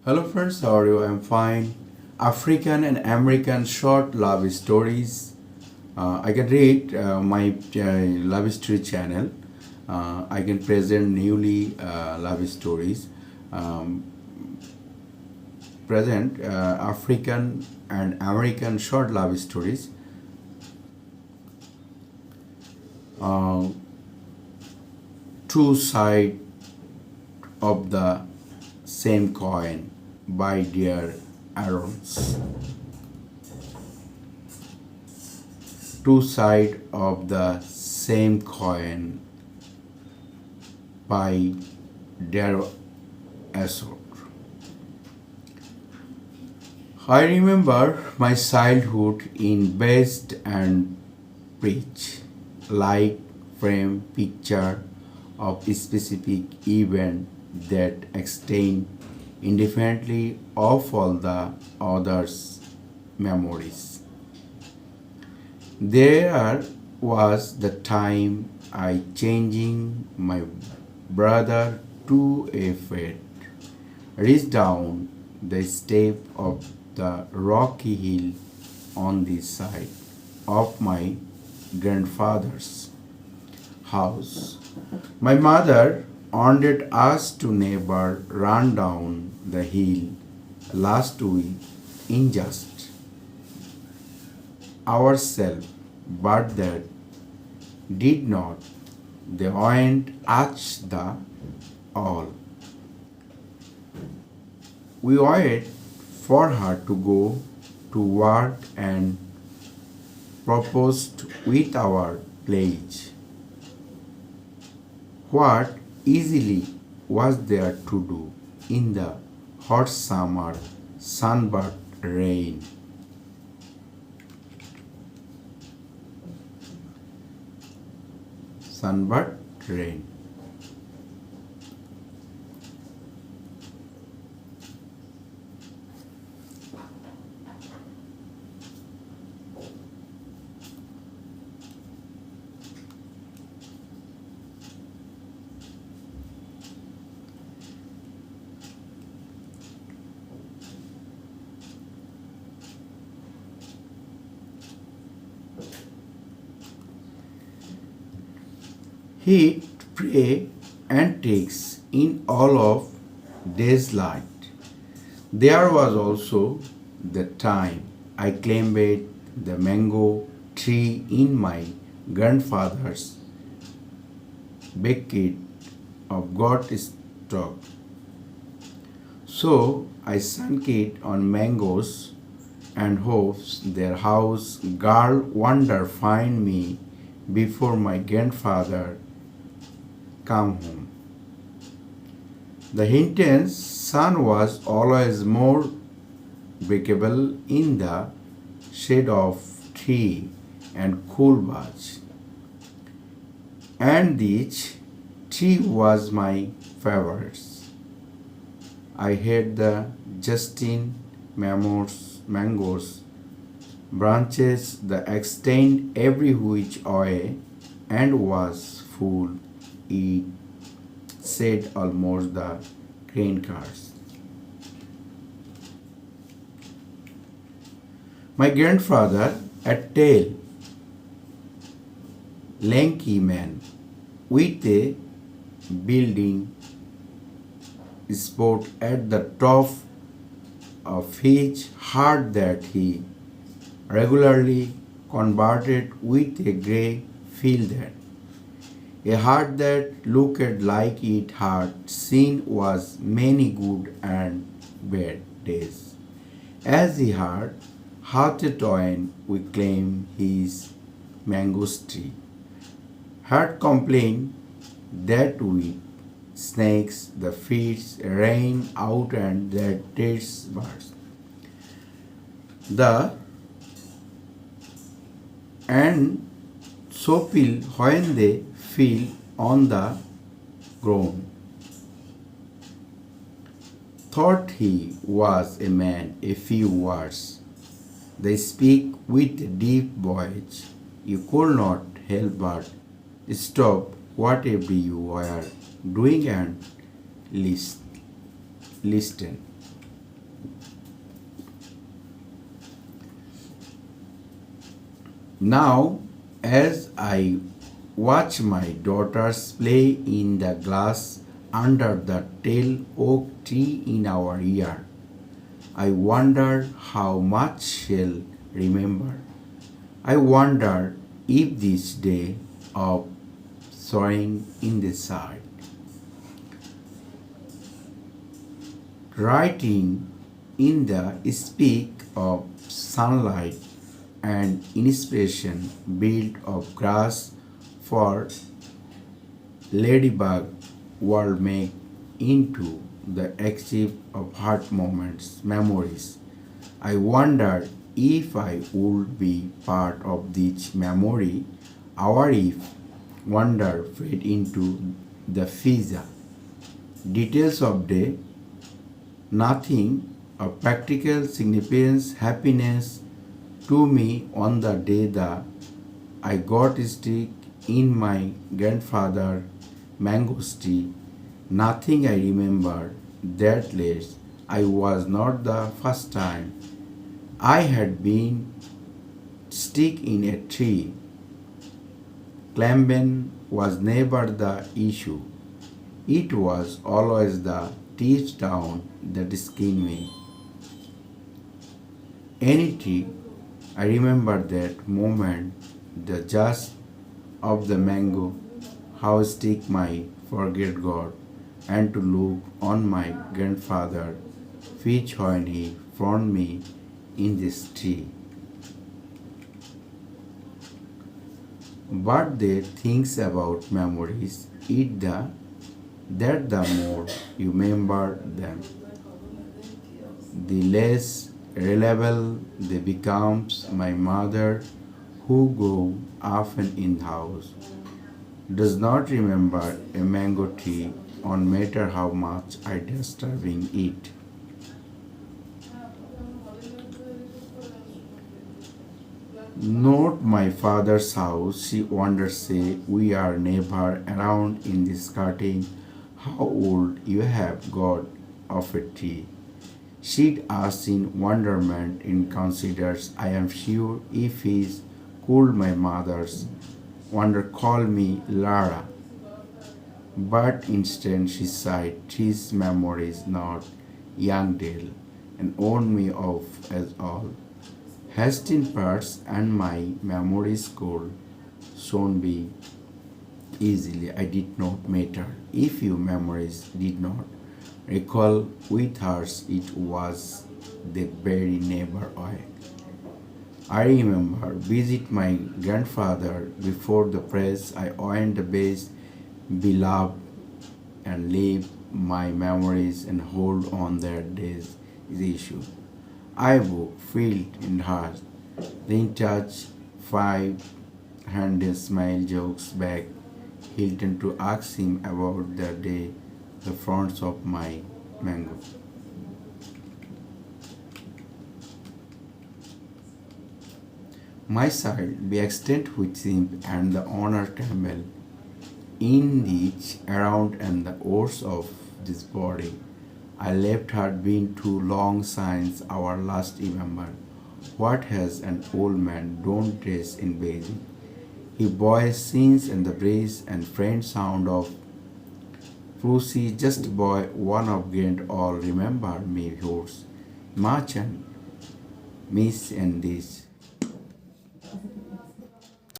Hello friends, how are you? I'm fine. African and American short love stories. I can read my love story channel. I can present newly love stories. Um, Present African and American short love stories. Uh, Two sides of the same coin by dear Aarons. Two sides of the same coin by Darrow Assault. I remember my childhood in Best and Preach, like frame picture of specific event that extend indifferently of all the others' memories. There was the time I changing my brother to a fete, reached down the step of the rocky hill on the side of my grandfather's house. My mother ordered us to never run down the hill last week in just ourselves, but that did not. They went at the all. We waited for her to go to work and proposed with our pledge. What easily was there to do in the hot summer sunburnt rain? Sunburnt rain. Heat, prey, and ticks in all of day's light. There was also the time I climbed the mango tree in my grandfather's bucket of got stock. So I sunk it on mangoes and hopes their house girl wonder find me before my grandfather come home. The intense sun was always more breakable in the shade of tree and cool buds. And this tree was my favorite. I had the Justin mangoes branches that extend every which way and was full. It said almost the grain cars. My grandfather, a tall, lanky man with a building spot at the top of his heart that he regularly converted with a grey fielder. A heart that looked like it had seen was many good and bad days. As he had hearted on, we claim his mango tree had complained that with snakes the feet rain out and that taste birds. The and so feel when they feel on the ground. Thought he was a man, a few words. They speak with a deep voice. You could not help but stop whatever you were doing and listen. Now, as I watch my daughters play in the glass under the tall oak tree in our yard, I wonder how much she'll remember. I wonder if this day of soaring in the side, writing in the speak of sunlight and inspiration built of grass for ladybug will make into the exchange of heart moments, memories. I wonder if I would be part of this memory or if wonder fade into the pizza. Details of day, nothing of practical significance, happiness to me on the day that I got stick in my grandfather mango tree. Nothing I remember that late. I was not the first time I had been stick in a tree. Climbing was never the issue. It was always the teach down that skinned me. Any tree, I remember that moment, the just of the mango, how stick my forget God, and to look on my grandfather, which when he found me in this tree. But the things about memories, it that the more you remember them, the less reliable they becomes. My mother, who grew often in the house, does not remember a mango tree on matter how much I disturbing it. Not my father's house, she wonders say we are never around in this cutting. How old you have got of a tree? She'd ask in wonderment and considers I am sure if he's could my mother's wonder call me Lara. But instead she sighed his memories not young Dale and owned me off as all. Hastin parts and my memories could soon be easily. I did not matter if your memories did not recall with hers it was the very neighbor I remember visit my grandfather before the press. I owned the best beloved and live my memories and hold on their days is issue. I would feel in heart, then touch 500 smile jokes back, Hilton to ask him about the day, the fronts of my mango. My side be extent with him and the honor table in each around and the oars of this body. I left her been too long since our last remember. What has an old man don't dress in bathing? He boys scenes and the breeze and faint sound of Frucy just boy one of Ghent all remember me yours. March and miss and this.